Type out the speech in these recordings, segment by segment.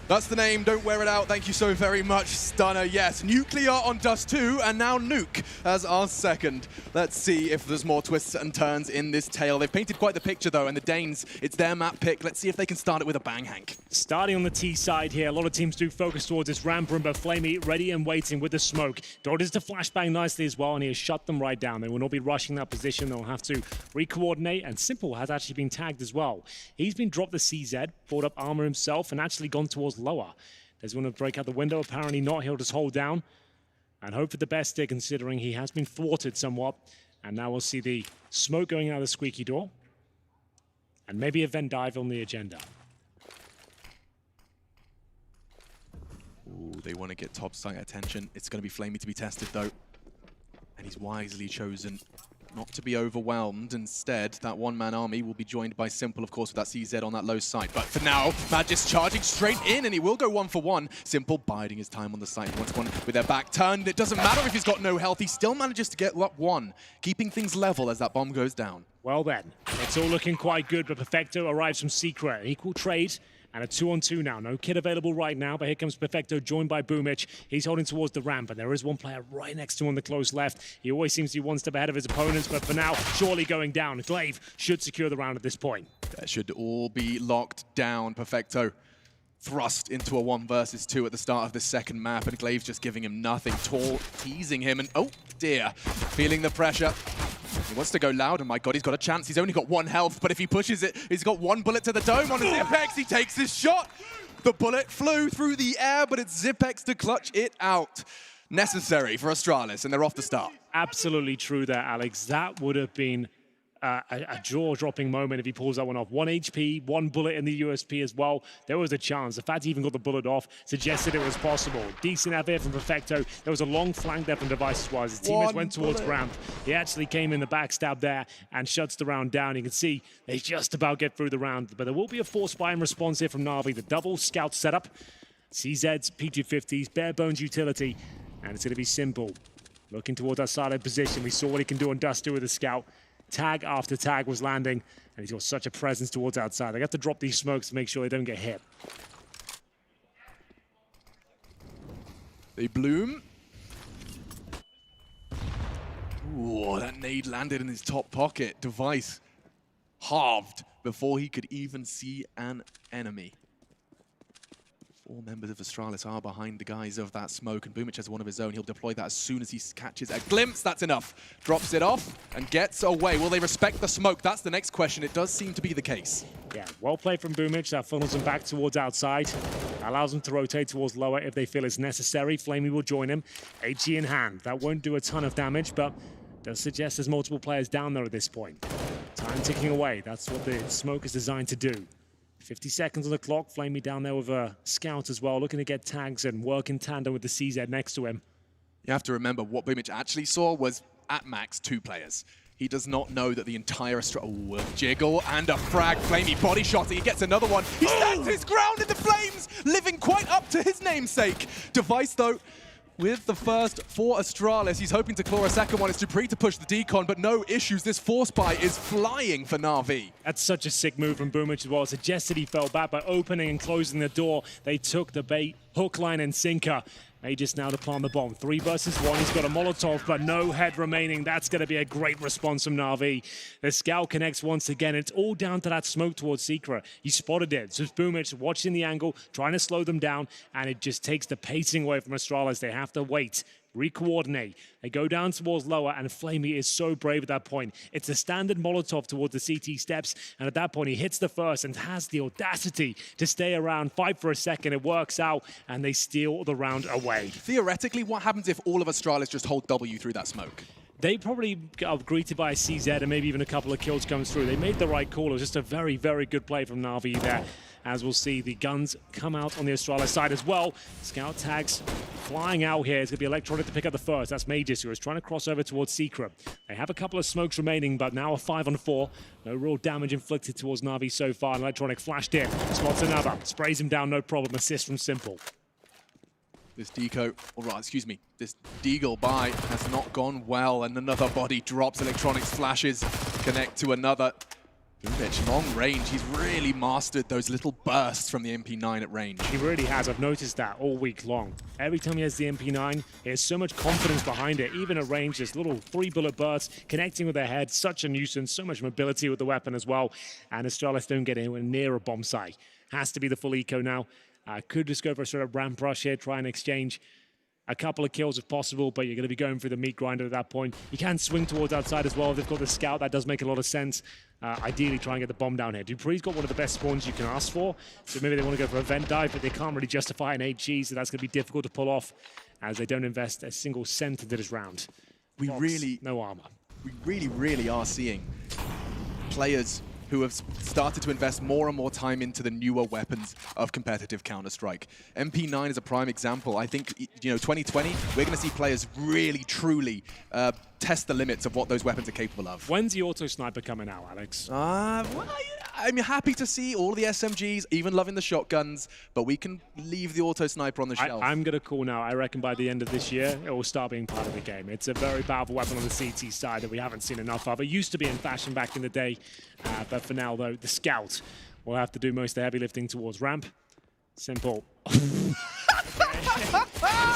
That's the name, don't wear it out. Thank you so very much, Stunner. Yes, Nuclear on Dust 2, and now Nuke as our second. Let's see if there's more twists and turns in this tale. They've painted quite the picture, though, and the Danes, it's their map pick. Let's see if they can start it with a bang, Hank. Starting on the T side here, a lot of teams do focus towards this ramp room, but Flamey ready and waiting with the smoke. Dodges to flashbang nicely as well, and he has shut them right down. They will not be rushing that position. They'll have to re-coordinate, and Simple has actually been tagged as well. He's been dropped the CZ, brought up armor himself, and actually gone towards lower. Does he want to break out the window? Apparently not. He'll just hold down and hope for the best here, considering he has been thwarted somewhat. And now we'll see the smoke going out of the squeaky door. And maybe a Venn dive on the agenda. Ooh, they want to get top site attention. It's going to be Flamey to be tested, though. And he's wisely chosen not to be overwhelmed. Instead, that one-man army will be joined by Simple, of course, with that CZ on that low side. But for now, Magis charging straight in, and he will go 1 for 1. Simple biding his time on the site. He wants one with their back turned. It doesn't matter if he's got no health. He still manages to get up 1, keeping things level as that bomb goes down. Well then, it's all looking quite good, but Perfecto arrives from Secret. Equal trade. And a 2-on-2 now. No kid available right now, but here comes Perfecto, joined by Boomich. He's holding towards the ramp, and there is one player right next to him on the close left. He always seems to be one step ahead of his opponents, but for now, surely going down. Glaive should secure the round at this point. That should all be locked down. Perfecto thrust into a 1 versus 2 at the start of the second map, and Glaive's just giving him nothing, teasing him, and oh dear, feeling the pressure. He wants to go loud, and my god, he's got a chance. He's only got 1 health, but if he pushes it, he's got 1 bullet to the dome on his Zipex. He takes his shot. The bullet flew through the air, but it's Zipex to clutch it out. Necessary for Astralis, and they're off the start. Absolutely true there, Alex. That would have been a jaw-dropping moment if he pulls that one off. 1 HP, 1 bullet in the USP as well. There was a chance. The fact he even got the bullet off suggested it was possible. Decent out there from Perfecto. There was a long flank there from Device as well. His teammates went towards ramp. He actually came in the backstab there and shuts the round down. You can see they just about get through the round, but there will be a force buy in response here from Na'Vi. The double scout setup. CZ's, P250s, bare bones utility, and it's going to be Simple. Looking towards that side of position. We saw what he can do on Dust 2 with the scout. Tag after tag was landing, and he's got such a presence towards outside. They have to drop these smokes to make sure they don't get hit. They bloom. Ooh, that nade landed in his top pocket. Device halved before he could even see an enemy. 4 members of Astralis are behind the guise of that smoke, and Boomich has one of his own. He'll deploy that as soon as he catches a glimpse. That's enough. Drops it off and gets away. Will they respect the smoke? That's the next question. It does seem to be the case. Yeah, well played from Boomich. That funnels them back towards outside. Allows them to rotate towards lower if they feel it's necessary. Flamey will join him. HE in hand. That won't do a ton of damage, but does suggest there's multiple players down there at this point. Time ticking away. That's what the smoke is designed to do. 50 seconds on the clock. Flamey down there with a scout as well, looking to get tags and work in tandem with the CZ next to him. You have to remember what Boomich actually saw was at max 2 players. He does not know that the entire a jiggle and a frag. Flamey body shot. He gets another one. He stands his ground in the flames, living quite up to his namesake. Device, though, with the first for Astralis. He's hoping to claw a second one. It's Dupree to push the decon, but no issues. This force buy is flying for Na'Vi. That's such a sick move from Boomich as well. It suggested he fell back by opening and closing the door. They took the bait, hook, line, and sinker. Aegis now to plant the bomb. 3 versus 1. He's got a Molotov, but no head remaining. That's going to be a great response from Na'Vi. The scout connects once again. It's all down to that smoke towards Secret. He spotted it. So it's Boomich watching the angle, trying to slow them down, and it just takes the pacing away from Astralis. They have to wait, re-coordinate. They go down towards lower, and Flamey is so brave at that point. It's a standard Molotov towards the CT steps, and at that point he hits the first and has the audacity to stay around, fight for a second. It works out, and they steal the round away. Theoretically, what happens if all of Astralis just hold W through that smoke? They probably are greeted by a CZ and maybe even a couple of kills comes through. They made the right call. It was just a very, very good play from Na'Vi there. As we'll see, the guns come out on the Astralis side as well. Scout tags flying out here. It's going to be Electronic to pick up the first. That's Magis, who is trying to cross over towards Secret. They have a couple of smokes remaining, but now a 5-on-4. No real damage inflicted towards Na'Vi so far. And Electronic flashed in. Spots another. Sprays him down, no problem. Assist from Simple. This this Deagle buy has not gone well, and another body drops. Electronics flashes, connect to another. Nuke, long range. He's really mastered those little bursts from the MP9 at range. He really has. I've noticed that all week long. Every time he has the MP9, he has so much confidence behind it. Even at range, this little 3-bullet bursts, connecting with their head, such a nuisance, so much mobility with the weapon as well. And Astralis don't get anywhere near a bomb site. Has to be the full eco now. Could just go for a sort of ramp rush here, try and exchange a couple of kills if possible, but you're going to be going through the meat grinder at that point. You can swing towards outside as well. They've got the scout. That does make a lot of sense. Ideally, try and get the bomb down here. dupreeh's got one of the best spawns you can ask for, so maybe they want to go for a vent dive, but they can't really justify an HG, so that's going to be difficult to pull off as they don't invest a single cent into this round. No armor. We really are seeing players who have started to invest more and more time into the newer weapons of competitive Counter-Strike. MP9 is a prime example. I think, 2020, we're going to see players really, truly test the limits of what those weapons are capable of. When's the auto sniper coming out, Alex? Well, I'm happy to see all the SMGs, even loving the shotguns, but we can leave the auto sniper on the shelf. I'm going to call now. I reckon by the end of this year, it will start being part of the game. It's a very powerful weapon on the CT side that we haven't seen enough of. It used to be in fashion back in the day, but for now, though, the scout will have to do most of the heavy lifting towards ramp. Simple.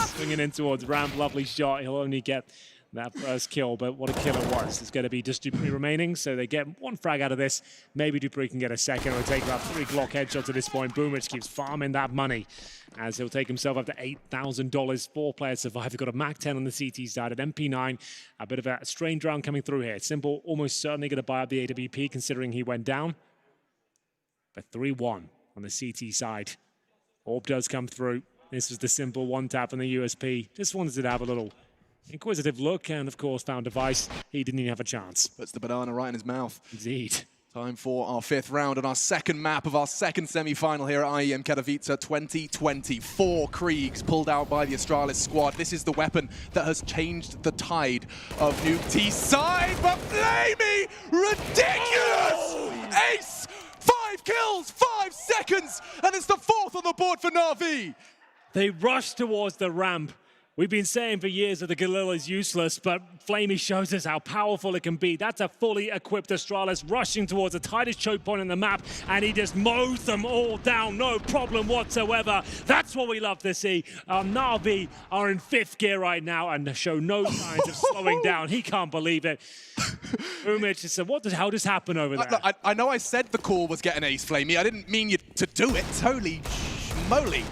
Swinging in towards ramp, lovely shot. He'll only get that first kill, but what a kill it was. It's going to be just dupreeh remaining, so they get one frag out of this. Maybe dupreeh can get a second. It'll take about 3 Glock headshots at this point. Boomich keeps farming that money as he'll take himself up to $8,000. 4 players survive. They've got a MAC-10 on the CT side at MP9. A bit of a strange round coming through here. Simple almost certainly going to buy up the AWP considering he went down. But 3-1 on the CT side. Orb does come through. This was the simple one tap on the USP. Just wanted to have a little inquisitive look and, of course, found Device. He didn't even have a chance. Puts the banana right in his mouth. Indeed. Time for our 5th round and our 2nd map of our 2nd semi-final here at IEM Katowice 2020. 4 Kriegs pulled out by the Astralis squad. This is the weapon that has changed the tide of Nuke T's side, but Flamey, ridiculous! Ace! 5 kills, 5 seconds, and it's the 4th on the board for Na'Vi. They rush towards the ramp. We've been saying for years that the Galil is useless, but Flamey shows us how powerful it can be. That's a fully equipped Astralis rushing towards the tightest choke point on the map, and he just mows them all down, no problem whatsoever. That's what we love to see. Na'Vi are in 5th gear right now and show no signs of slowing down. He can't believe it. Boomich said, what the hell just happened over there? Look, I know I said the call was get an ace, Flamey. I didn't mean you to do it. Holy moly.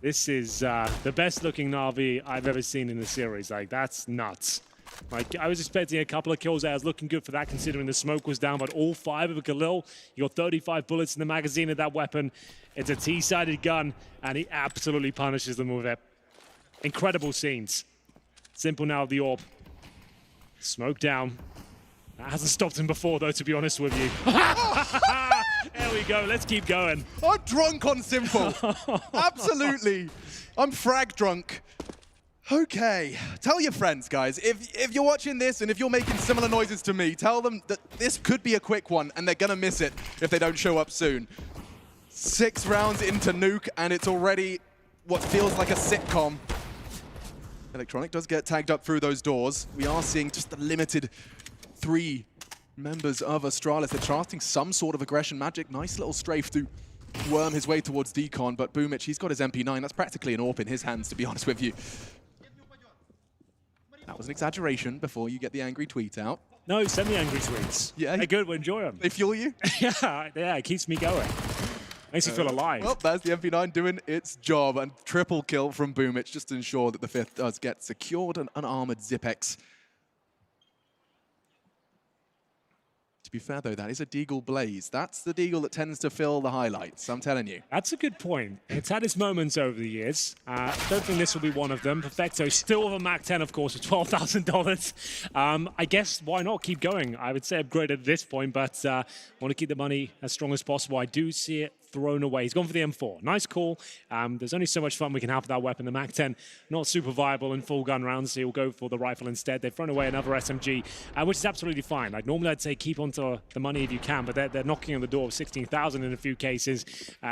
This is the best looking Na'Vi I've ever seen in the series. Like, that's nuts. Like, I was expecting a couple of kills. I was looking good for that considering the smoke was down, but all 5 of Galil, you got 35 bullets in the magazine of that weapon. It's a T-sided gun, and he absolutely punishes them with it. Incredible scenes. Simple now, the orb. Smoke down. That hasn't stopped him before, though, to be honest with you. There we go. Let's keep going. I'm drunk on Simple. Absolutely. I'm frag drunk. Okay. Tell your friends, guys. If you're watching this and if you're making similar noises to me, tell them that this could be a quick one and they're going to miss it if they don't show up soon. 6 rounds into Nuke and it's already what feels like a sitcom. Electronic does get tagged up through those doors. We are seeing just the limited 3 members of Astralis. They're charting some sort of aggression magic. Nice little strafe to worm his way towards Decon, but Boomich, he's got his MP9. That's practically an AWP in his hands, to be honest with you. That was an exaggeration before you get the angry tweet out. No, send me angry tweets. Yeah, they're good. We enjoy them. They fuel you? Yeah, it keeps me going. Makes you feel alive. Well, that's the MP9 doing its job. And triple kill from Boomich just to ensure that the 5th does get secured an unarmored Zipex. To be fair, though, that is a Deagle Blaze. That's the Deagle that tends to fill the highlights, I'm telling you. That's a good point. It's had its moments over the years. I don't think this will be one of them. Perfecto still with a MAC-10, of course, with $12,000. I guess why not keep going? I would say upgrade at this point, but want to keep the money as strong as possible. I do see it thrown away. He's gone for the M4. Nice call. There's only so much fun we can have with that weapon. The MAC-10, not super viable in full gun rounds, so he'll go for the rifle instead. They've thrown away another SMG, which is absolutely fine. Like, normally I'd say keep onto the money if you can, but they're knocking on the door of 16,000 in a few cases,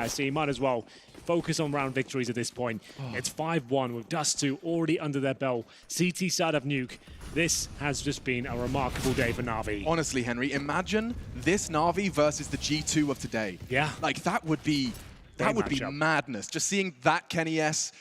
so you might as well focus on round victories at this point. It's 5-1 with Dust 2 already under their belt. CT side of Nuke. This has just been a remarkable day for Na'Vi. Honestly, Henry, imagine this Na'Vi versus the G2 of today. Yeah. Like, that would be madness. Just seeing that Kenny S.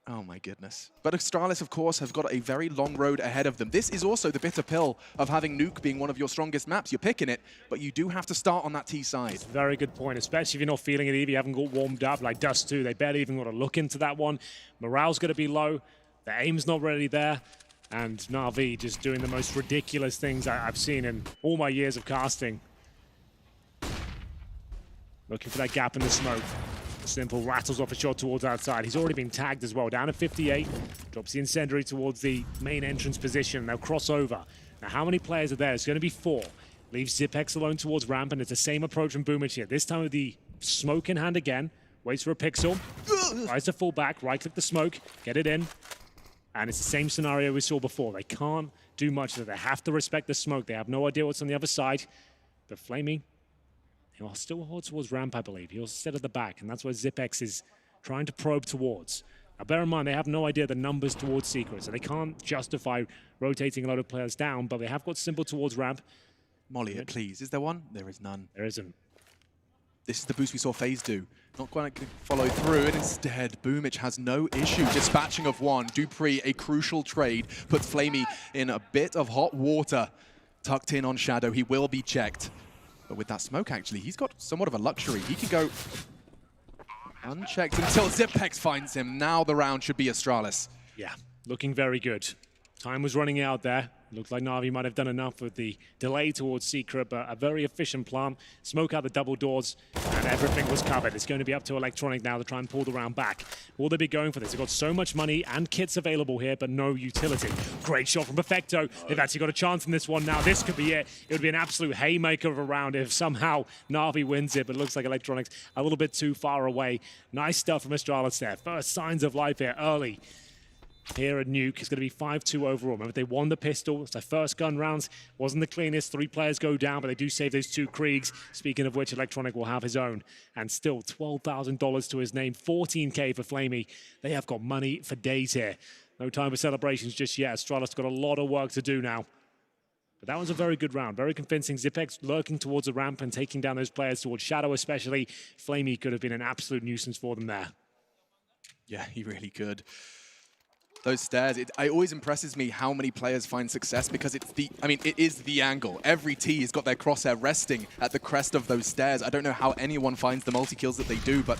Oh my goodness. But Astralis, of course, have got a very long road ahead of them. This is also the bitter pill of having Nuke being one of your strongest maps. You're picking it, but you do have to start on that T side. It's a very good point, especially if you're not feeling it either. You haven't got warmed up like Dust 2. They barely even got to look into that one. Morale's going to be low. The aim's not really there. And Na'Vi just doing the most ridiculous things I've seen in all my years of casting. Looking for that gap in the smoke. Simple rattles off a shot towards outside. He's already been tagged as well. Down at 58. Drops the incendiary towards the main entrance position. They'll cross over. Now, how many players are there? It's going to be 4. Leaves Zipex alone towards ramp, and it's the same approach from Boomich here. This time with the smoke in hand again. Waits for a pixel. Tries to fall back. Right-click the smoke. Get it in. And it's the same scenario we saw before. They can't do much. They have to respect the smoke. They have no idea what's on the other side. But Flamey, he'll still hold towards ramp, I believe. He'll sit at the back, and that's where Zipex is trying to probe towards. Now, bear in mind, they have no idea the numbers towards Secret, so they can't justify rotating a load of players down, but they have got simple towards ramp. Molly it, please. Is there one? There is none. There isn't. This is the boost we saw FaZe do. Not quite going to follow through, and instead, Boomich has no issue dispatching of one. Dupree, a crucial trade, puts Flamey in a bit of hot water. Tucked in on Shadow, he will be checked. But with that smoke, actually, he's got somewhat of a luxury. He can go unchecked until Zipex finds him. Now the round should be Astralis. Yeah, looking very good. Time was running out there. Looks like Na'Vi might have done enough with the delay towards Secret, but a very efficient plant. Smoke out the double doors, and everything was covered. It's going to be up to Electronic now to try and pull the round back. Will they be going for this? They've got so much money and kits available here, but no utility. Great shot from Perfecto. They've actually got a chance in this one now. This could be it. It would be an absolute haymaker of a round if somehow Na'Vi wins it, but it looks like Electronics a little bit too far away. Nice stuff from Astralis there. First signs of life here early. Here at Nuke, it's going to be 5-2 overall. Remember, they won the pistol. It's their first gun rounds. Wasn't the cleanest. 3 players go down, but they do save those 2 Kriegs. Speaking of which, Electronic will have his own. And still, $12,000 to his name. 14K for Flamey. They have got money for days here. No time for celebrations just yet. Astralis got a lot of work to do now. But that was a very good round. Very convincing. Zipex lurking towards the ramp and taking down those players towards Shadow especially. Flamey could have been an absolute nuisance for them there. Yeah, he really could. Those stairs, it always impresses me how many players find success because it is the angle. Every T has got their crosshair resting at the crest of those stairs. I don't know how anyone finds the multi-kills that they do, but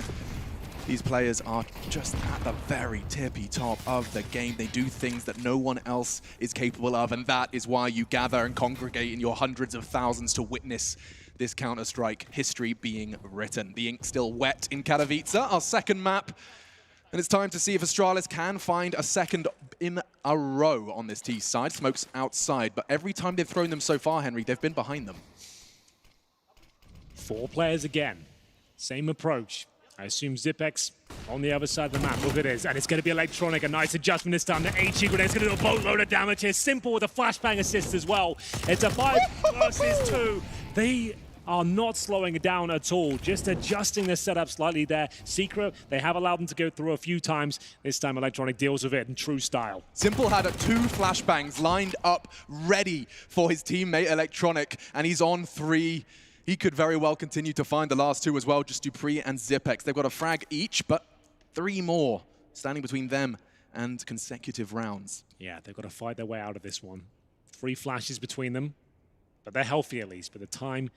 these players are just at the very tippy top of the game. They do things that no one else is capable of, and that is why you gather and congregate in your hundreds of thousands to witness this Counter-Strike history being written. The ink still wet in Katowice, our second map. And it's time to see if Astralis can find a second in a row on this T side. Smoke's outside, but every time they've thrown them so far, Henry, they've been behind them. 4 players again. Same approach. I assume Zipex on the other side of the map. Look at this, and it's going to be Electronic. A nice adjustment this time. The HE grenade's going to do a boatload of damage here. Simple with a flashbang assist as well. It's a 5 versus 2. They are not slowing it down at all, just adjusting their setup slightly there. Secret, they have allowed them to go through a few times. This time Electronic deals with it in true style. Simple had 2 flashbangs lined up, ready for his teammate Electronic, and he's on 3. He could very well continue to find the last 2 as well, just Dupree and Zipex. They've got a frag each, but 3 more standing between them and consecutive rounds. Yeah, they've got to fight their way out of this one. 3 flashes between them, but they're healthy at least, but the time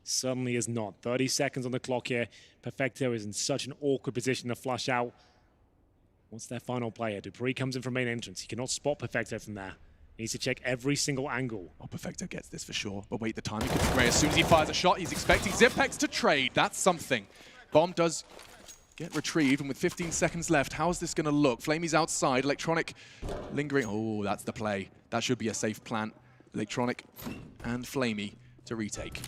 suddenly is not. 30 seconds on the clock here. Perfecto is in such an awkward position to flush out. What's their final player? Dupree comes in from main entrance. He cannot spot Perfecto from there. He needs to check every single angle. Oh, Perfecto gets this for sure. But wait, the timing could be great. As soon as he fires a shot, he's expecting Zipex to trade. That's something. Bomb does get retrieved, and with 15 seconds left, how's this going to look? Flamey's outside. Electronic lingering. Oh, that's the play. That should be a safe plant. Electronic and Flamey to retake.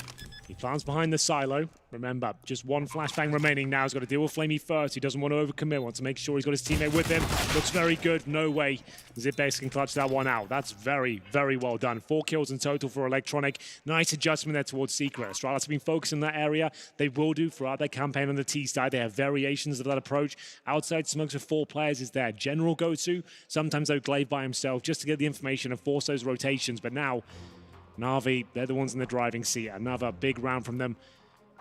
He plants behind the silo. Remember, just one flashbang remaining now. He's got to deal with Flamey first. He doesn't want to overcommit. Wants to make sure he's got his teammate with him. Looks very good. No way Zipex can clutch that one out. That's very, very well done. 4 kills in total for Electronic. Nice adjustment there towards Secret. Astralis have been focused in that area. They will do throughout their campaign on the T side. They have variations of that approach. Outside smokes with 4 players is their general go-to. Sometimes they'll glaive by himself just to get the information and force those rotations. But now, Na'Vi, they're the ones in the driving seat. Another big round from them.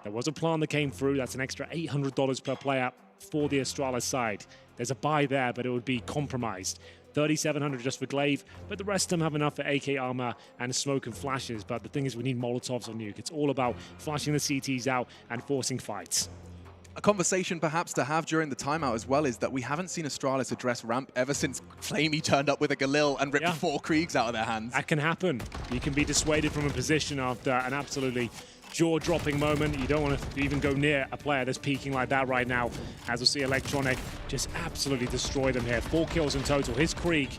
There was a plan that came through. That's an extra $800 per player for the Astralis side. There's a buy there, but it would be compromised. $3,700 just for glaive, but the rest of them have enough for AK armor and smoke and flashes. But the thing is, we need Molotovs on Nuke. It's all about flashing the CTs out and forcing fights. A conversation perhaps to have during the timeout as well is that we haven't seen Astralis address ramp ever since Flamey turned up with a Galil and ripped 4 Kriegs out of their hands. That can happen. You can be dissuaded from a position after an absolutely jaw-dropping moment. You don't want to even go near a player that's peaking like that right now. As we'll see Electronic just absolutely destroy them here. 4 kills in total. His Krieg,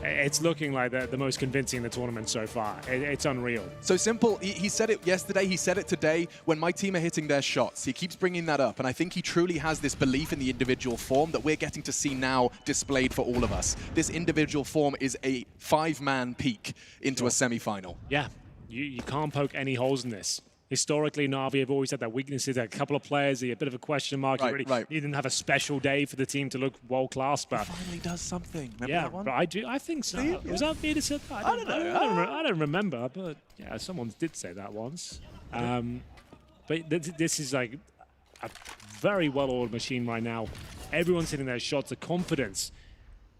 it's looking like the most convincing in the tournament so far. It's unreal. So Simple, he said it yesterday, he said it today. When my team are hitting their shots, he keeps bringing that up. And I think he truly has this belief in the individual form that we're getting to see now displayed for all of us. This individual form is a 5-man peak into a semi-final. Yeah, you can't poke any holes in this. Historically, Na'Vi have always had their weaknesses. A couple of players, a bit of a question mark. He didn't have a special day for the team to look world-class, but he finally does something. Remember yeah, that one? but I think so. Yeah. Was that me that said that? I don't remember, but yeah, someone did say that once. But this is like a very well-oiled machine right now. Everyone's hitting their shots. The confidence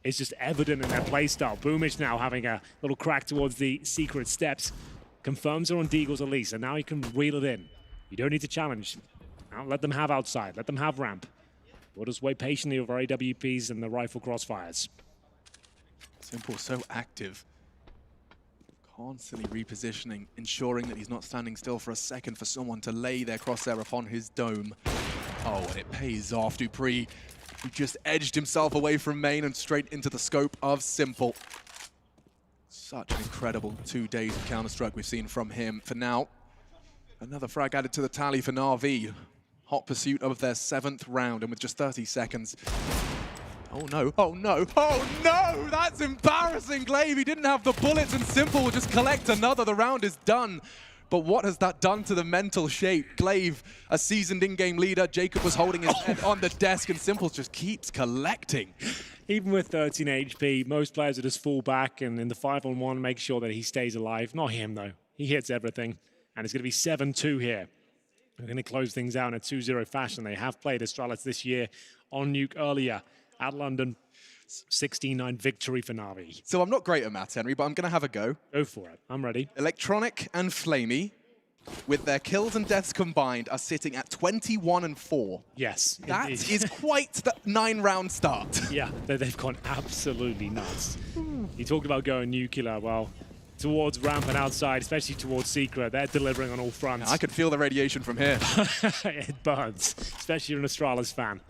is just evident in their playstyle. Boomish now having a little crack towards the secret steps. Confirms her on Deagle's at least, and now you can reel it in. You don't need to challenge. Now let them have outside. Let them have ramp. We'll just wait patiently over AWPs and the rifle crossfires. Simple, so active. Constantly repositioning, ensuring that he's not standing still for a second for someone to lay their crosshair upon his dome. Oh, and it pays off. Dupree, who just edged himself away from main and straight into the scope of Simple. Such an incredible 2 days of Counter-Strike we've seen from him. For now, another frag added to the tally for Na'Vi. Hot pursuit of their 7th round, and with just 30 seconds. Oh no, oh no, oh no! That's embarrassing, Glaive. He didn't have the bullets, and Simple will just collect another. The round is done. But what has that done to the mental shape? Glaive, a seasoned in-game leader. Jacob was holding his head on the desk, and Simple just keeps collecting. Even with 13 HP, most players will just fall back and in the 5-on-1 make sure that he stays alive. Not him, though. He hits everything. And it's going to be 7-2 here. We're going to close things out in a 2-0 fashion. They have played Astralis this year on Nuke earlier at London. 16-9 victory for Na'Vi. So I'm not great at maths, Henry, but I'm going to have a go. Go for it. I'm ready. Electronic and Flamey, with their kills and deaths combined, are sitting at 21-4. Yes. That is quite the 9-round start. Yeah, they've gone absolutely nuts. You talked about going nuclear. Well, towards ramp and outside, especially towards Secret, they're delivering on all fronts. Yeah, I could feel the radiation from here. It burns, especially if you're an Astralis fan.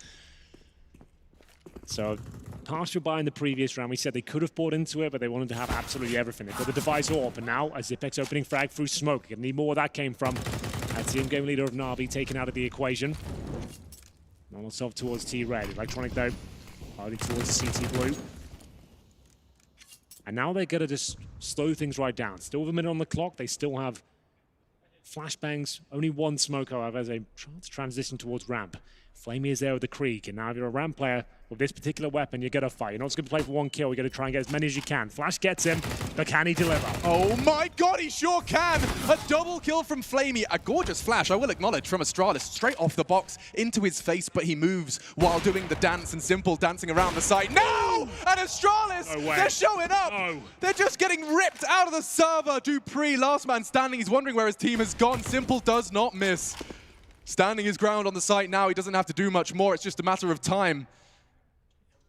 So, partial buy in the previous round. We said they could have bought into it, but they wanted to have absolutely everything. They've got the device AWP, and now a Zipex opening frag through smoke. Gonna need more where that came from. That's the in-game leader of Na'Vi taken out of the equation. Molotov towards T-Red. Electronic, though, hardly towards CT Blue. And now they're gonna just slow things right down. Still with a minute on the clock. They still have flashbangs. Only one smoke, however, as they try to transition towards ramp. Flamey is there with the Krieg, and now if you're a ramp player with this particular weapon, you're gonna fight. You're not just gonna play for one kill, you're gonna try and get as many as you can. Flash gets him, but can he deliver? Oh my god, he sure can! A double kill from Flamey. A gorgeous flash, I will acknowledge, from Astralis, straight off the box into his face, but he moves while doing the dance, and Simple dancing around the site. No! And Astralis, they're showing up! No. They're just getting ripped out of the server. Dupree, last man standing, he's wondering where his team has gone. Simple does not miss. Standing his ground on the site now, he doesn't have to do much more, it's just a matter of time.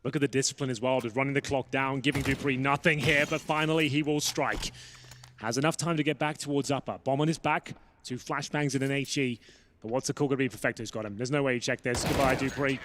Look at the discipline as well, just running the clock down, giving Dupree nothing here, but finally he will strike. Has enough time to get back towards upper. Bomb on his back, 2 flashbangs and an HE. But what's the call going to be? Perfecto's got him. There's no way you check this. Goodbye, Dupree.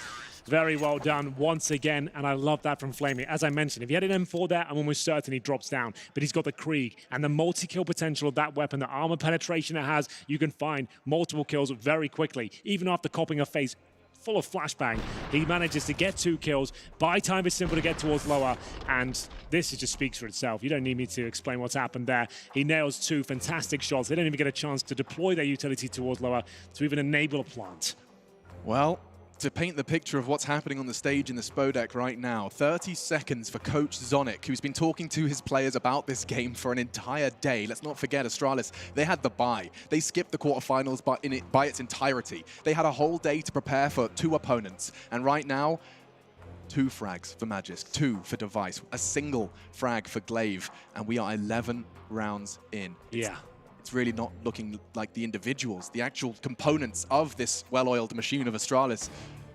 Very well done once again, and I love that from Flamey. As I mentioned, if he had an M4 there, I'm almost certain he drops down. But he's got the Krieg and the multi-kill potential of that weapon, the armor penetration it has. You can find multiple kills very quickly, even after copping a face full of flashbang. He manages to get 2 kills. Buy time is simple to get towards lower, and this just speaks for itself. You don't need me to explain what's happened there. He nails 2 fantastic shots. They don't even get a chance to deploy their utility towards lower to even enable a plant. Well, to paint the picture of what's happening on the stage in the Spodek right now, 30 seconds for Coach Zonic, who's been talking to his players about this game for an entire day. Let's not forget, Astralis, they had the bye. They skipped the quarterfinals by its entirety. They had a whole day to prepare for 2 opponents. And right now, 2 frags for Magisk, 2 for Device, a single frag for Glaive, and we are 11 rounds in. Yeah. It's really not looking like the individuals, the actual components of this well-oiled machine of Astralis.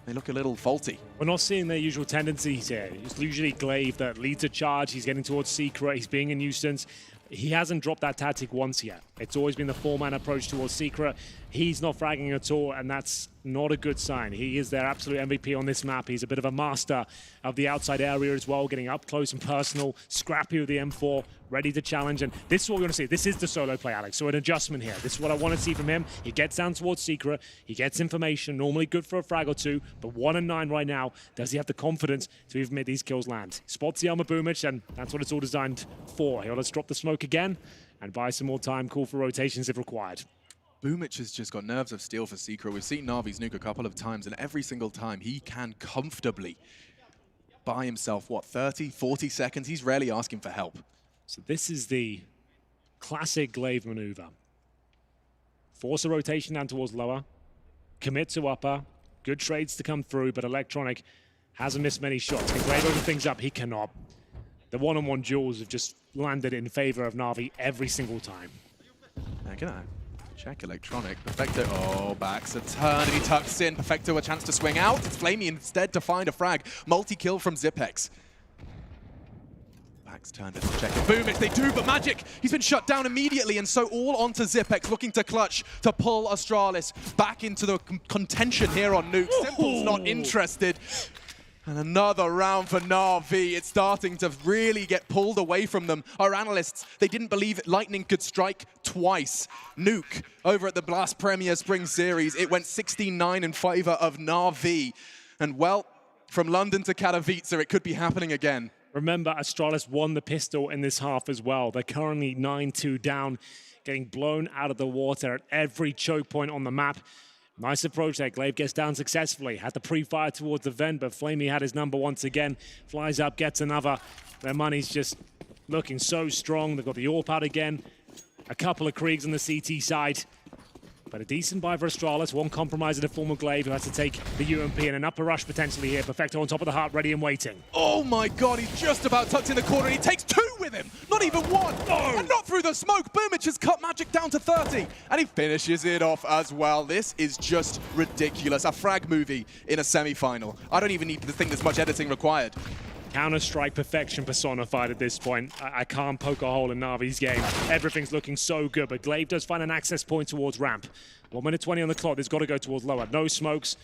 They look a little faulty. We're not seeing their usual tendencies here. It's usually Glaive that leads a charge. He's getting towards Secret. He's being a nuisance. He hasn't dropped that tactic once yet. It's always been the 4-man approach towards Secret. He's not fragging at all, and that's not a good sign. He is their absolute MVP on this map. He's a bit of a master of the outside area as well, getting up close and personal, scrappy with the M4, ready to challenge. And this is what we want to see. This is the solo play, Alex. So an adjustment here. This is what I want to see from him. He gets down towards Secret. He gets information, normally good for a frag or 2, but 1 and 9 right now. Does he have the confidence to even make these kills land? Spots the armor boomage, and that's what it's all designed for. He'll let's drop the smoke again and buy some more time, call for rotations if required. Boomich has just got nerves of steel for Secret. We've seen Na'Vi's nuke a couple of times, and every single time he can comfortably buy himself, what, 30, 40 seconds? He's rarely asking for help. So this is the classic Glaive maneuver. Force a rotation down towards lower, commit to upper, good trades to come through, but Electronic hasn't missed many shots. Can Glaive open things up? He cannot. The one-on-one duels have just landed in favor of Na'Vi every single time. Gonna check Electronic. Perfecto, oh, backs a turn, and he tucks in. Perfecto a chance to swing out. It's Flamey instead to find a frag. Multi-kill from Zipex. Backs turned it to check it. Boomich, they do, but Magic, he's been shut down immediately, and so all onto Zipex, looking to clutch to pull Astralis back into the contention here on Nuke. Simple's not interested. And another round for Na'Vi. It's starting to really get pulled away from them. Our analysts, they didn't believe Lightning could strike twice. Nuke, over at the Blast Premier Spring Series, it went 16-9 in favor of Na'Vi. And well, from London to Katowice, it could be happening again. Remember, Astralis won the pistol in this half as well. They're currently 9-2 down, getting blown out of the water at every choke point on the map. Nice approach there. Glaive gets down successfully. Had the pre-fire towards the vent, but Flamey had his number once again. Flies up, gets another. Their money's just looking so strong. They've got the AWP out again. A couple of Kriegs on the CT side. But a decent buy for Astralis. One compromise in the form of Glaive, who has to take the UMP and an upper rush potentially here. Perfecto on top of the heart, ready and waiting. Oh my god, he's just about tucked in the corner, and he takes 2 with him. Not even 1. No. And not through the smoke. Boomich has cut Magic down to 30. And he finishes it off as well. This is just ridiculous. A frag movie in a semi-final. I don't even need to think there's much editing required. Counter-Strike perfection personified at this point. I can't poke a hole in Na'Vi's game. Everything's looking so good, but Glaive does find an access point towards ramp. 1 minute 20 on the clock. There's got to go towards lower. No smokes.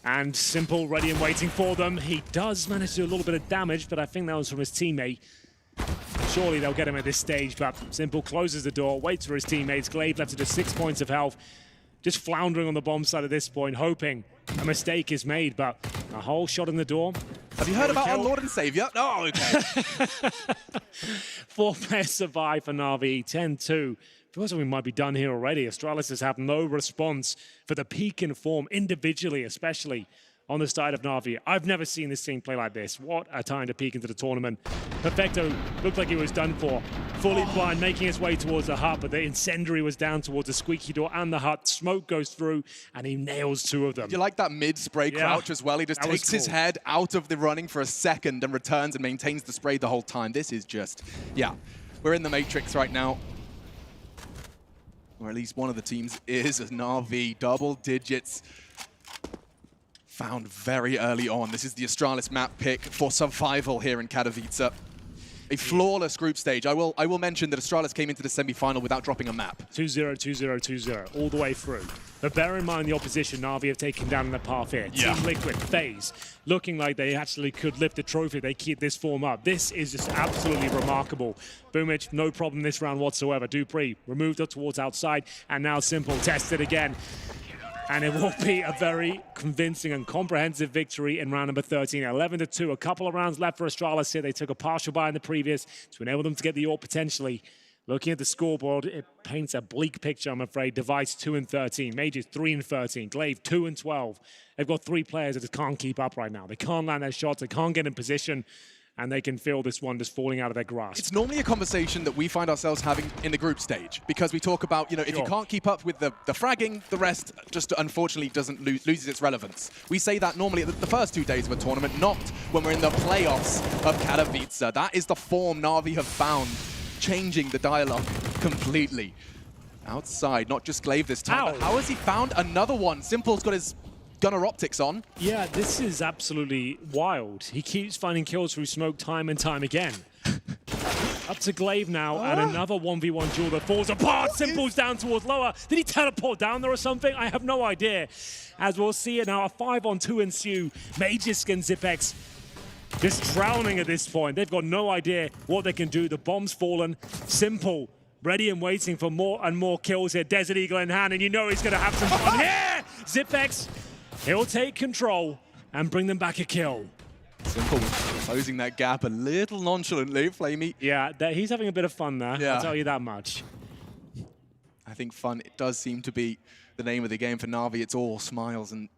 And Simple ready and waiting for them. He does manage to do a little bit of damage, but I think that was from his teammate. Surely they'll get him at this stage, but Simple closes the door, waits for his teammates. Glaive left to just 6 points of health. Just floundering on the bomb side at this point, hoping a mistake is made, but a whole shot in the door. Have you heard about our Lord and Savior? Oh, okay. 4 players survive for Na'Vi, 10-2. Feels like we might be done here already. Astralis has had no response for the peak in form, individually especially, on the side of Na'Vi. I've never seen this team play like this. What a time to peek into the tournament. Perfecto looked like he was done for. Fully blind, making his way towards the hut, but the incendiary was down towards the squeaky door and the hut. Smoke goes through, and he nails 2 of them. You like that mid-spray crouch as well? He just takes his head out of the running for a second and returns and maintains the spray the whole time. This is just, yeah. We're in the Matrix right now. Or at least one of the teams is, as Na'Vi, double digits. Found very early on. This is the Astralis map pick for survival here in Katowice. A flawless group stage. I will mention that Astralis came into the semi-final without dropping a map. 2-0, 2-0, 2-0, all the way through. But bear in mind the opposition Na'Vi have taken down in the path here. Yeah. Team Liquid, FaZe, looking like they actually could lift the trophy. They keep this form up. This is just absolutely remarkable. Boomich, no problem this round whatsoever. Dupree removed up towards outside, and now Simple tested again. And it will be a very convincing and comprehensive victory in round number 13. 11-2, a couple of rounds left for Astralis here. They took a partial bye in the previous to enable them to get the AWP potentially. Looking at the scoreboard, it paints a bleak picture, I'm afraid. Device 2-13, Mages 3-13, Glaive 2-12. They've got 3 players that just can't keep up right now. They can't land their shots, they can't get in position, and they can feel this one just falling out of their grasp. It's normally a conversation that we find ourselves having in the group stage, because we talk about, if you can't keep up with the fragging, the rest just unfortunately doesn't loses its relevance. We say that normally at the first 2 days of a tournament, not when we're in the playoffs of Katowice. That is the form Na'Vi have found, changing the dialogue completely. Outside, not just Glaive this time, but how has he found another one? Simple's got his gunner optics on. Yeah, this is absolutely wild. He keeps finding kills through smoke time and time again. Up to Glaive now, and another 1v1 duel that falls apart. Simple's down towards lower. Did he teleport down there or something? I have no idea. As we'll see it now, a 5-on-2 ensue. Mages and Zipex just drowning at this point. They've got no idea what they can do. The bomb's fallen. Simple, ready and waiting for more and more kills here. Desert Eagle in hand, and you know he's going to have some fun here. Zipex, he'll take control and bring them back a kill. Simple closing that gap a little nonchalantly, Flamey. Yeah, he's having a bit of fun there, Yeah. I'll tell you that much. I think fun, it does seem to be the name of the game for Na'Vi. It's all smiles, and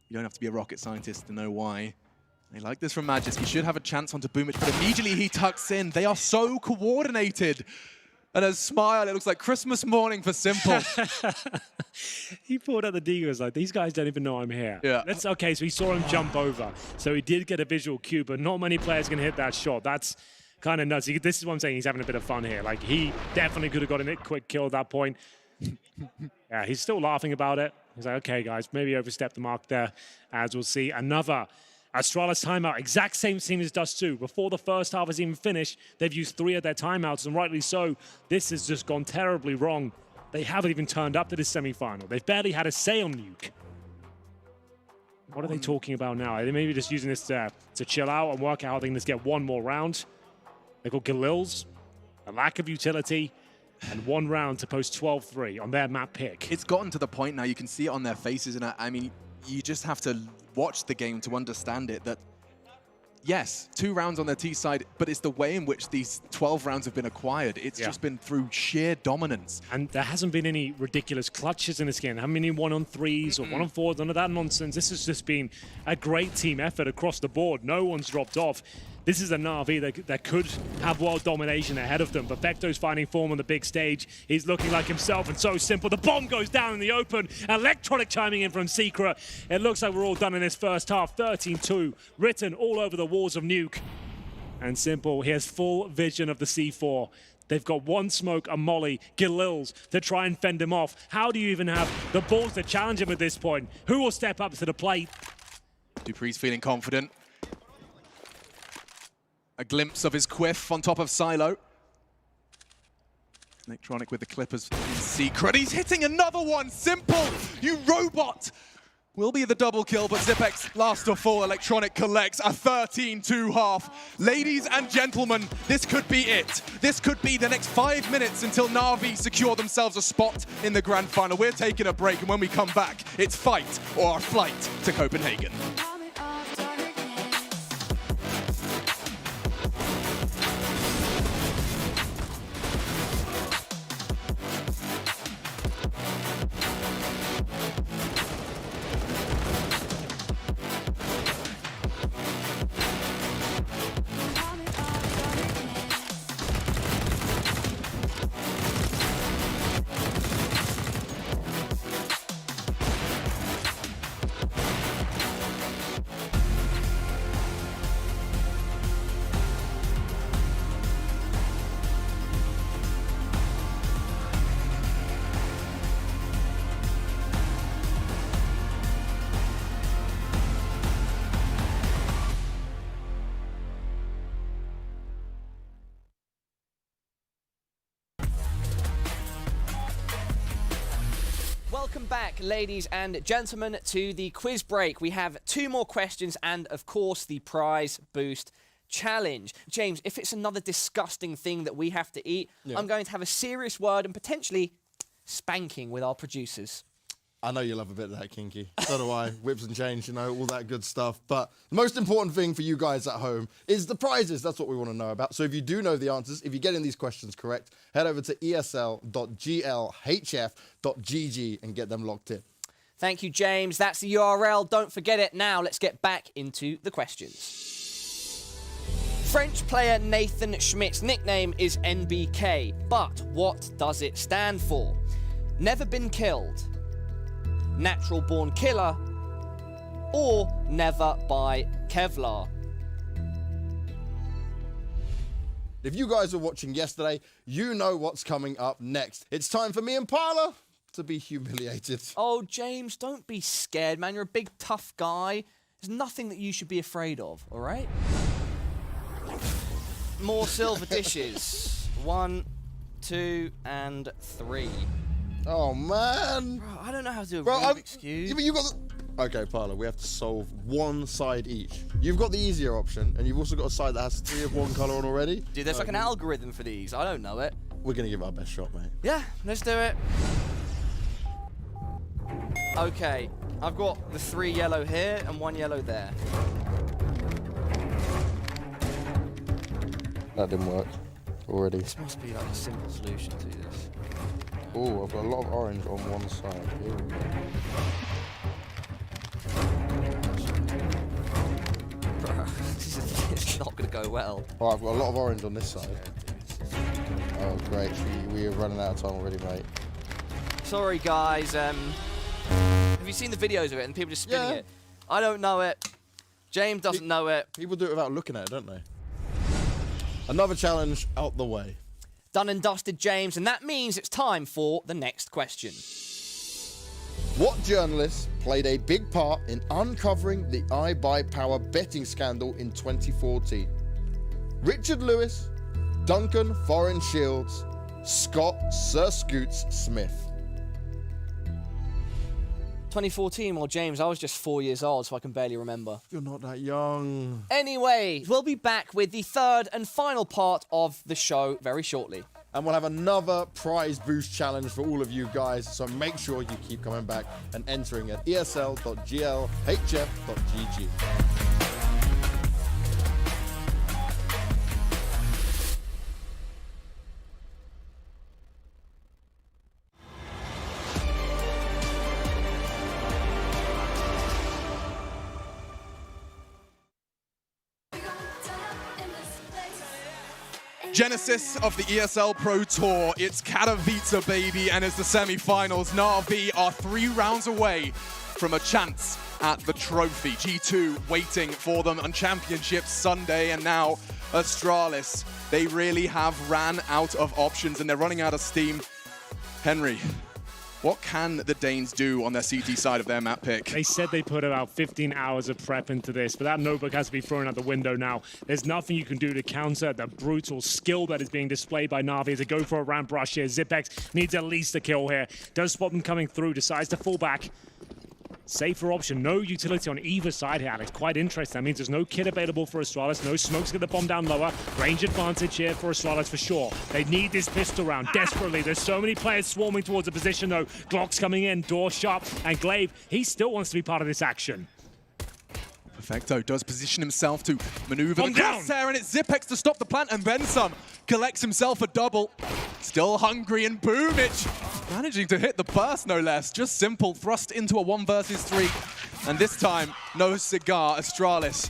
you don't have to be a rocket scientist to know why. They like this from Magis. He should have a chance onto Boomich, but immediately he tucks in. They are so coordinated. And a smile, it looks like Christmas morning for Simple. He pulled out the Deagles like, these guys don't even know I'm here. Yeah. Okay, so he saw him jump over. So he did get a visual cue, but not many players can hit that shot. That's kind of nuts. This is what I'm saying, he's having a bit of fun here. Like, he definitely could have gotten a quick kill at that point. Yeah, he's still laughing about it. He's like, okay, guys, maybe overstepped the mark there. As we'll see, another Astralis timeout, exact same team as Dust 2. Before the first half has even finished, they've used 3 of their timeouts, and rightly so. This has just gone terribly wrong. They haven't even turned up to this semi-final. They've barely had a say on Nuke. What are they talking about now? Are they maybe just using this to chill out and work out how they can just get one more round? They got Galil's, a lack of utility, and 1 round to post 12-3 on their map pick. It's gotten to the point now, you can see it on their faces, and I mean, you just have to watch the game to understand it, that yes, 2 rounds on their T side, but it's the way in which these 12 rounds have been acquired. It's just been through sheer dominance. And there hasn't been any ridiculous clutches in this game. There haven't been any 1-on-3s or 1-on-4s, none of that nonsense. This has just been a great team effort across the board. No one's dropped off. This is a Na'Vi that could have world domination ahead of them. But Vecto's finding form on the big stage. He's looking like himself, and so Simple. The bomb goes down in the open. Electronic chiming in from Secret. It looks like we're all done in this first half. 13-2, written all over the walls of Nuke. And Simple, he has full vision of the C4. They've got 1 smoke, a molly, Galil's to try and fend him off. How do you even have the balls to challenge him at this point? Who will step up to the plate? Dupree's feeling confident. A glimpse of his quiff on top of Silo. Electronic with the Clippers in secret. He's hitting another one. Simple, you robot. Will be the double kill, but Zipex last of all. Electronic collects a 13-2 half. Ladies and gentlemen, this could be it. This could be the next 5 minutes until Na'Vi secure themselves a spot in the grand final. We're taking a break, and when we come back, it's fight or our flight to Copenhagen. back, ladies and gentlemen, to the quiz break. We have 2 more questions and, of course, the prize boost challenge. James, if it's another disgusting thing that we have to eat, I'm going to have a serious word and potentially spanking with our producers. I know you love a bit of that, Kinky. So do I. Whips and change, you know, all that good stuff. But the most important thing for you guys at home is the prizes. That's what we want to know about. So if you do know the answers, if you're getting these questions correct, head over to esl.glhf.gg and get them locked in. Thank you, James. That's the URL. Don't forget it. Now let's get back into the questions. French player Nathan Schmidt's nickname is NBK, but what does it stand for? Never been killed, natural born killer, or never by Kevlar? If you guys were watching yesterday, you know what's coming up next. It's time for me and Parla to be humiliated. Oh, James, don't be scared, man. You're a big, tough guy. There's nothing that you should be afraid of, all right? More silver dishes. 1, 2, and 3. Oh, man. Bro, I don't know how to do a Bro, Rubik's Cube. Yeah, but you got the... Okay, Parla, we have to solve one side each. You've got the easier option, and you've also got a side that has 3 of one colour on already. Dude, there's like an algorithm for these. I don't know it. We're going to give it our best shot, mate. Yeah, let's do it. Okay, I've got the 3 yellow here and 1 yellow there. That didn't work already. This must be like a simple solution to this. Oh, I've got a lot of orange on one side. Here we go. Bro, it's not going to go well. Oh, I've got a lot of orange on this side. Oh, great. We are running out of time already, mate. Sorry, guys. Have you seen the videos of it and people just spinning it? I don't know it. James doesn't know it. People do it without looking at it, don't they? Another challenge out the way. Done and dusted, James, and that means it's time for the next question. What journalist played a big part in uncovering the iBuyPower betting scandal in 2014? Richard Lewis, Duncan Foreign Shields, Scott Sir Scoots Smith. 2014, well, James, I was just 4 years old, so I can barely remember. You're not that young. Anyway, we'll be back with the 3rd and final part of the show very shortly. And we'll have another prize boost challenge for all of you guys, so make sure you keep coming back and entering at esl.glhf.gg. Genesis of the ESL Pro Tour. It's Katowice, baby, and it's the semi-finals. Na'Vi are 3 rounds away from a chance at the trophy. G2 waiting for them on Championship Sunday, and now Astralis. They really have ran out of options, and they're running out of steam. Henry, what can the Danes do on their CT side of their map pick? They said they put about 15 hours of prep into this, but that notebook has to be thrown out the window now. There's nothing you can do to counter the brutal skill that is being displayed by Na'Vi as they go for a ramp rush here. Zipex needs at least a kill here. Does spot them coming through, decides to fall back. Safer option, no utility on either side here, Alex. Quite interesting. That means there's no kit available for Astralis, no smoke to get the bomb down lower. Range advantage here for Astralis for sure. They need this pistol round desperately. There's so many players swarming towards the position though. Glock's coming in, door sharp, and Glaive, he still wants to be part of this action. Perfecto does position himself to maneuver Bomb the crosshair, and it's Zipex to stop the plant, and then some. Collects himself a double. Still hungry, and Boomich managing to hit the burst, no less. Just simple, thrust into a 1 versus 3. And this time, no cigar, Astralis.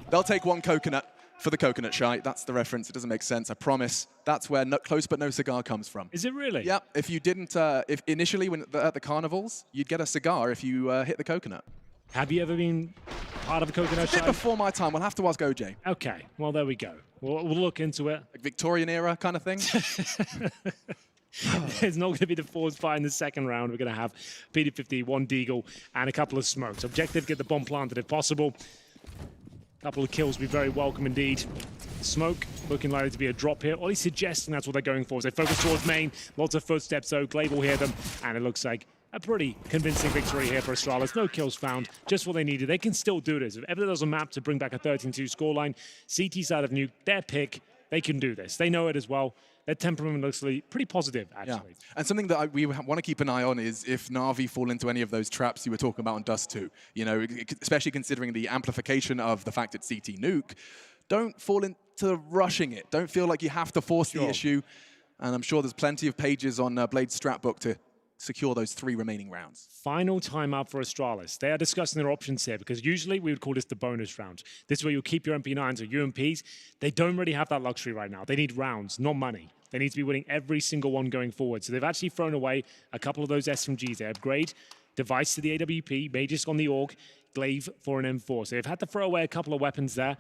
They'll take 1 coconut for the coconut shy. That's the reference. It doesn't make sense, I promise. That's where close but no cigar comes from. Is it really? Yeah, if you didn't, if initially when at the carnivals, you'd get a cigar if you hit the coconut. Have you ever been part of a coconut It's a bit shy? before my time. We'll have to ask OJ. Okay, well, there we go. We'll look into it. Like Victorian era kind of thing. It's not going to be the force fight in the second round. We're going to have PD50, 1 Deagle, and a couple of smokes. Objective, get the bomb planted if possible. A couple of kills would be very welcome indeed. Smoke looking likely to be a drop here. Or he's suggesting that's what they're going for. As they focus towards main. Lots of footsteps though. Glaive will hear them. And it looks like a pretty convincing victory here for Astralis. No kills found, just what they needed. They can still do this. If ever there's a map to bring back a 13-2 scoreline, CT side of Nuke, their pick, they can do this. They know it as well. Their temperament looks pretty positive, actually. Yeah. And something that we want to keep an eye on is if Na'Vi fall into any of those traps you were talking about on Dust 2. You know, especially considering the amplification of the fact it's CT Nuke. Don't fall into rushing it. Don't feel like you have to force the issue. And I'm sure there's plenty of pages on Blade's strat book to secure those 3 remaining rounds. Final timeout for Astralis. They are discussing their options here because usually we would call this the bonus round. This is where you'll keep your MP9s or UMPs. They don't really have that luxury right now. They need rounds, not money. They need to be winning every single one going forward. So they've actually thrown away a couple of those SMGs. They upgrade Device to the AWP, Magisk on the AUG, Glaive for an M4. So they've had to throw away a couple of weapons there.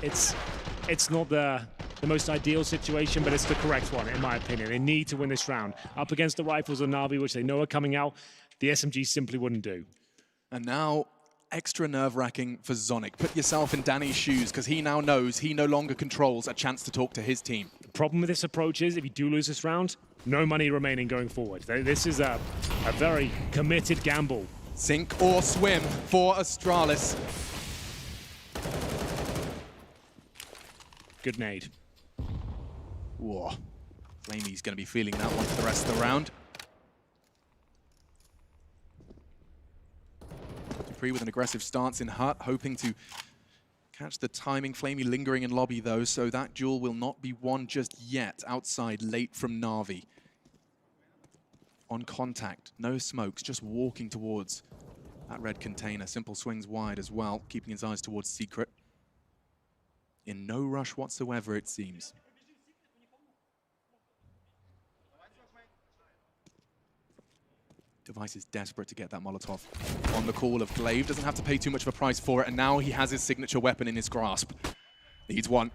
It's not the most ideal situation, but it's the correct one, in my opinion. They need to win this round. Up against the rifles of Na'Vi, which they know are coming out, the SMG simply wouldn't do. And now, extra nerve-wracking for Zonic. Put yourself in Danny's shoes, because he now knows he no longer controls a chance to talk to his team. The problem with this approach is, if you do lose this round, no money remaining going forward. This is a very committed gamble. Sink or swim for Astralis. Good nade. Whoa. Flamey's going to be feeling that one for the rest of the round. Dupree with an aggressive stance in Hut, hoping to catch the timing. Flamey lingering in lobby, though, so that duel will not be won just yet. Outside, late from Na'Vi. On contact, no smokes, just walking towards that red container. Simple swings wide as well, keeping his eyes towards Secret. In no rush whatsoever, it seems. Device is desperate to get that Molotov on the call of Glaive. Doesn't have to pay too much of a price for it, and now he has his signature weapon in his grasp. Needs one.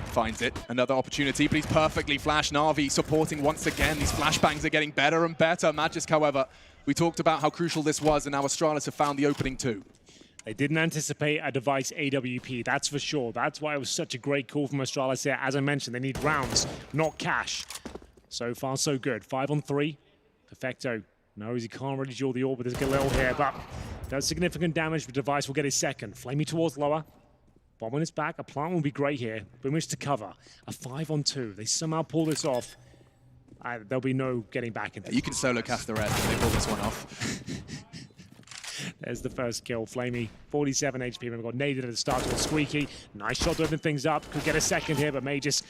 Finds it. Another opportunity, but he's perfectly flashed. Na'Vi supporting once again. These flashbangs are getting better and better. Magisk, however, we talked about how crucial this was, and now Astralis have found the opening too. They didn't anticipate a Device AWP, that's for sure. That's why it was such a great call from Astralis here. As I mentioned, they need rounds, not cash. So far, so good. 5 on 3. Perfecto knows he can't really duel the orb with his Galil here, but does significant damage. The Device will get his second. Flamey towards lower. Bomb on his back. A plant will be great here. Boomich to cover. A 5 on 2. They somehow pull this off. There'll be no getting back into You can solo cast the red if they pull this one off. There's the first kill. Flamey, 47 HP. Remember, got naded at the start towards Squeaky. Nice shot to open things up. Could get a second here, but may just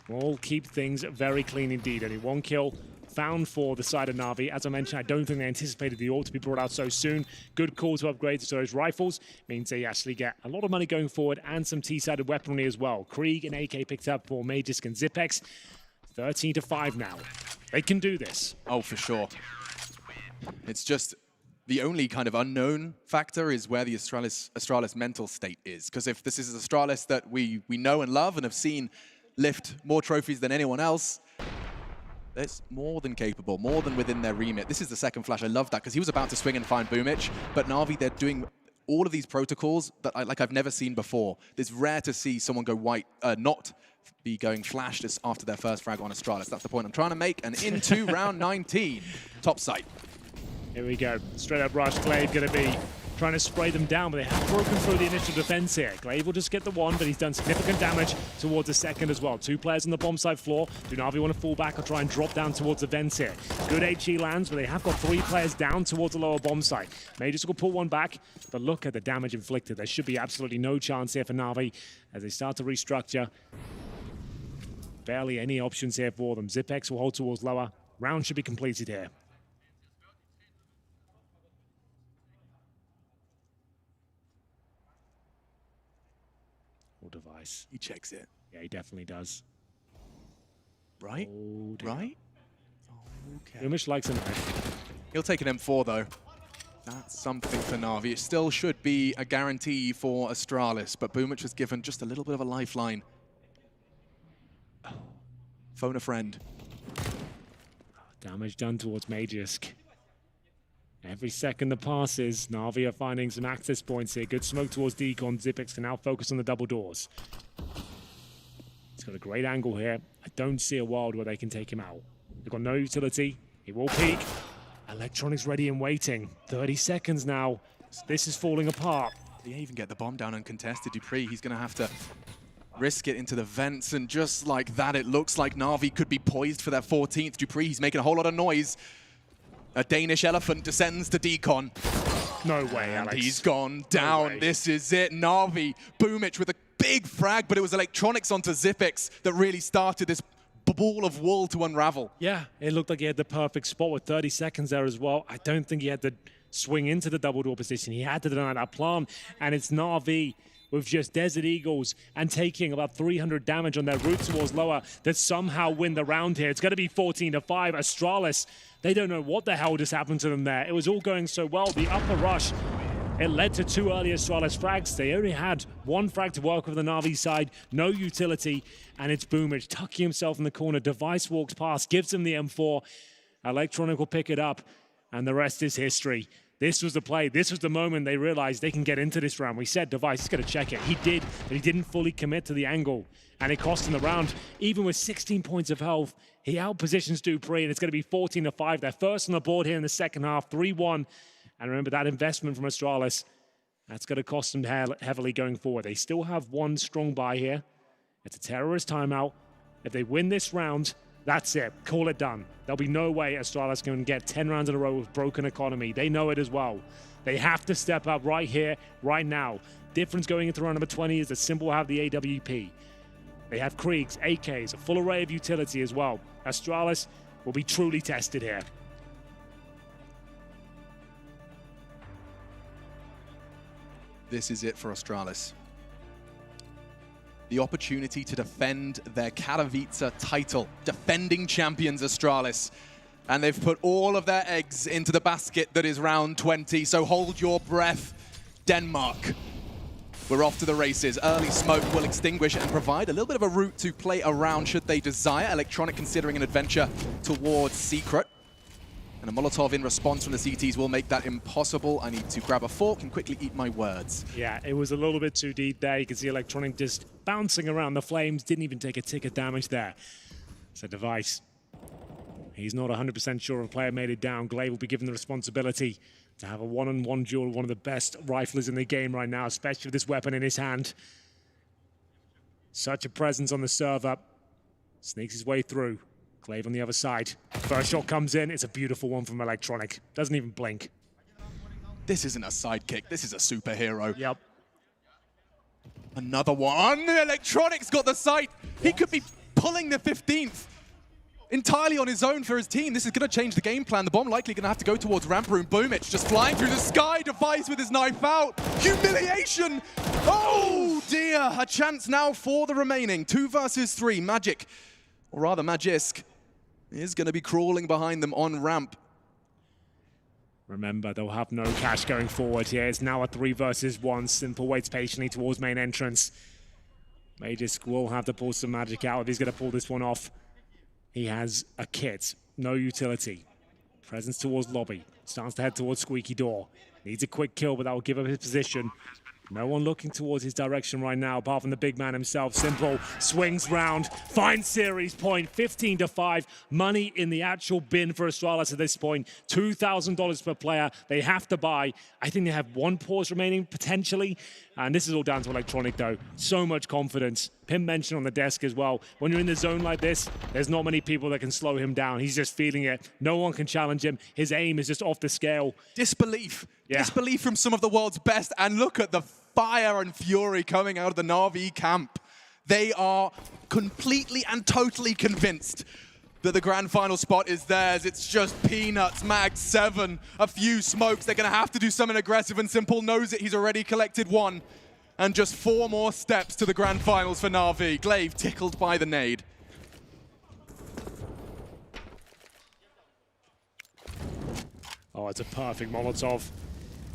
will keep things very clean indeed. Only 1 kill found for the side of Na'Vi. As I mentioned, I don't think they anticipated the AUG to be brought out so soon. Good call to upgrade to those rifles. Means they actually get a lot of money going forward and some T-sided weaponry as well. Krieg and AK picked up for Magisk and Zipex. 13-5 now. They can do this. Oh, for sure. It's just the only kind of unknown factor is where the Astralis mental state is. Because if this is Astralis that we know and love and have seen lift more trophies than anyone else, it's more than capable, more than within their remit. This is the second flash. I love that because he was about to swing and find Boomich, but Na'Vi, they're doing all of these protocols that I've never seen before. It's rare to see someone go white, not be going flash just after their first frag on Astralis. That's the point I'm trying to make. And into round 19, top site. Here we go. Straight up rush. Glaive going to be trying to spray them down, but they have broken through the initial defense here. Glaive will just get the one, but he's done significant damage towards the second as well. 2 players on the bomb side floor. Do Na'Vi want to fall back or try and drop down towards the vents here? Good HE lands, but they have got 3 players down towards the lower bomb site. Magisk will pull one back, but look at the damage inflicted. There should be absolutely no chance here for Na'Vi as they start to restructure. Barely any options here for them. Zipex will hold towards lower. Round should be completed here. Device. He checks it. Yeah, he definitely does. Right? Oh, right? Oh, okay. Boomich likes a knife. He'll take an M4, though. That's something for Na'Vi. It still should be a guarantee for Astralis, but Boomich was given just a little bit of a lifeline. Phone a friend. Damage done towards Magisk. Every second that passes, Na'Vi are finding some access points here. Good smoke towards Deacon. Zipex can now focus on the double doors. He's got a great angle here. I don't see a world where they can take him out. They've got no utility. He will peek. Electronics ready and waiting. 30 seconds now. This is falling apart. They even get the bomb down uncontested. dupreeh, he's going to have to risk it into the vents, and just like that, it looks like Na'Vi could be poised for their 14th. dupreeh, he's making a whole lot of noise. A Danish elephant descends to decon. No way, And Alex. he's gone down. way. This is it. Na'Vi, Boomich with a big frag, but it was Electronics onto Xyp9x that really started this ball of wool to unravel. Yeah, it looked like he had the perfect spot with 30 seconds there as well. I don't think he had to swing into the double door position. He had to deny that plan, and it's Na'Vi with just Desert Eagles and taking about 300 damage on their route towards lower that somehow win the round here. It's going to be 14-5. Astralis, they don't know what the hell just happened to them there. It was all going so well. The upper rush, it led to 2 early Astralis frags. They only had 1 frag to work with the Na'Vi side, no utility, and it's Boomich tucking himself in the corner. Device walks past, gives him the M4. Electronic will pick it up, and the rest is history. This was the play. This was the moment they realized they can get into this round. We said Device is going to check it. He did, but he didn't fully commit to the angle, and it cost him the round. Even with 16 points of health, he outpositions dupreeh, and it's going to be 14-5. They're first on the board here in the second half, 3-1. And remember that investment from Astralis, that's going to cost them heavily going forward. They still have 1 strong buy here. It's a terrorist timeout. If they win this round, that's it. Call it done. There'll be no way Astralis can get 10 rounds in a row with broken economy. They know it as well. They have to step up right here, right now. Difference going into round number 20 is that Simple have the AWP. They have Kriegs, AKs, a full array of utility as well. Astralis will be truly tested here. This is it for Astralis. The opportunity to defend their Katowice title. Defending champions Astralis. And they've put all of their eggs into the basket that is round 20. So hold your breath, Denmark. We're off to the races. Early smoke will extinguish and provide a little bit of a route to play around should they desire. Electronic considering an adventure towards Secret. And a Molotov in response from the CTs will make that impossible. I need to grab a fork and quickly eat my words. Yeah, it was a little bit too deep there. You can see Electronic just bouncing around the flames. Didn't even take a tick of damage there. So Device, he's not 100% sure if a player made it down. Glaive will be given the responsibility to have a one-on-one duel with one of the best riflers in the game right now, especially with this weapon in his hand. Such a presence on the server. Sneaks his way through. Glaive on the other side. First shot comes in. It's a beautiful one from Electronic. Doesn't even blink. This isn't a sidekick. This is a superhero. Yep. Another one. Electronic's got the sight. He could be pulling the 15th entirely on his own for his team. This is going to change the game plan. The bomb likely going to have to go towards ramp room. Boomich just flying through the sky. Device with his knife out. Humiliation. Oh dear. A chance now for the remaining 2 versus 3. Magic, or rather Magisk, is going to be crawling behind them on ramp. Remember, they'll have no cash going forward here. It's now a 3 versus 1. Simple waits patiently towards main entrance. Magisk will have to pull some magic out if he's going to pull this one off. He has a kit, no utility. Presence towards lobby. Starts to head towards squeaky door. Needs a quick kill, but that will give up his position. No one looking towards his direction right now, apart from the big man himself. Simple swings round, finds series point, 15-5. Money in the actual bin for Astralis at this point. $2,000 per player. They have to buy. I think they have 1 pause remaining, potentially. And this is all down to Electronic, though. So much confidence. Pim mentioned on the desk as well, when you're in the zone like this, there's not many people that can slow him down. He's just feeling it. No one can challenge him. His aim is just off the scale. Disbelief. Yeah. Disbelief from some of the world's best. And look at the fire and fury coming out of the Na'Vi camp. They are completely and totally convinced that the grand final spot is theirs. It's just peanuts. Mag 7, a few smokes. They're going to have to do something aggressive, and Simple knows it. He's already collected 1. And just 4 more steps to the grand finals for Na'Vi. Glaive tickled by the nade. Oh, it's a perfect Molotov.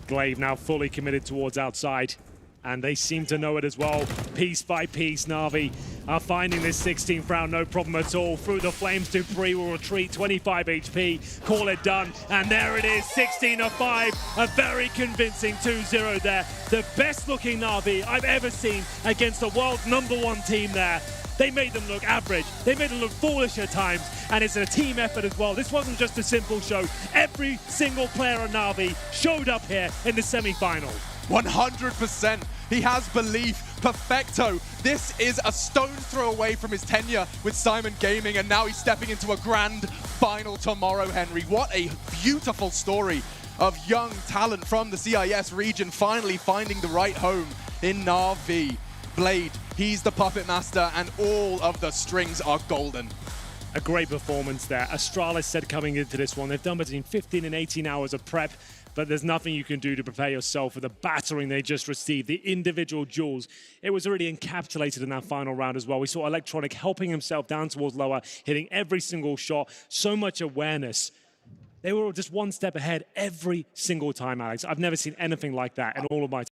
Glaive now fully committed towards outside. And they seem to know it as well. Piece by piece, Na'Vi are finding this 16th round, no problem at all. Through the flames, dupreeh will retreat, 25 HP, call it done. And there it is, 16-5, a very convincing 2-0 there. The best looking Na'Vi I've ever seen against the world's #1 team there. They made them look average. They made them look foolish at times. And it's a team effort as well. This wasn't just a simple show. Every single player on Na'Vi showed up here in the semi-final. 100%. He has belief. Perfecto. This is a stone's throw away from his tenure with Simon Gaming, and now he's stepping into a grand final tomorrow, Henry. What a beautiful story of young talent from the CIS region finally finding the right home in Na'Vi. Blade, he's the puppet master, and all of the strings are golden. A great performance there. Astralis said coming into this one, they've done between 15 and 18 hours of prep, but there's nothing you can do to prepare yourself for the battering they just received, the individual duels. It was already encapsulated in that final round as well. We saw Electronic helping himself down towards lower, hitting every single shot, so much awareness. They were just one step ahead every single time, Alex. I've never seen anything like that in all of my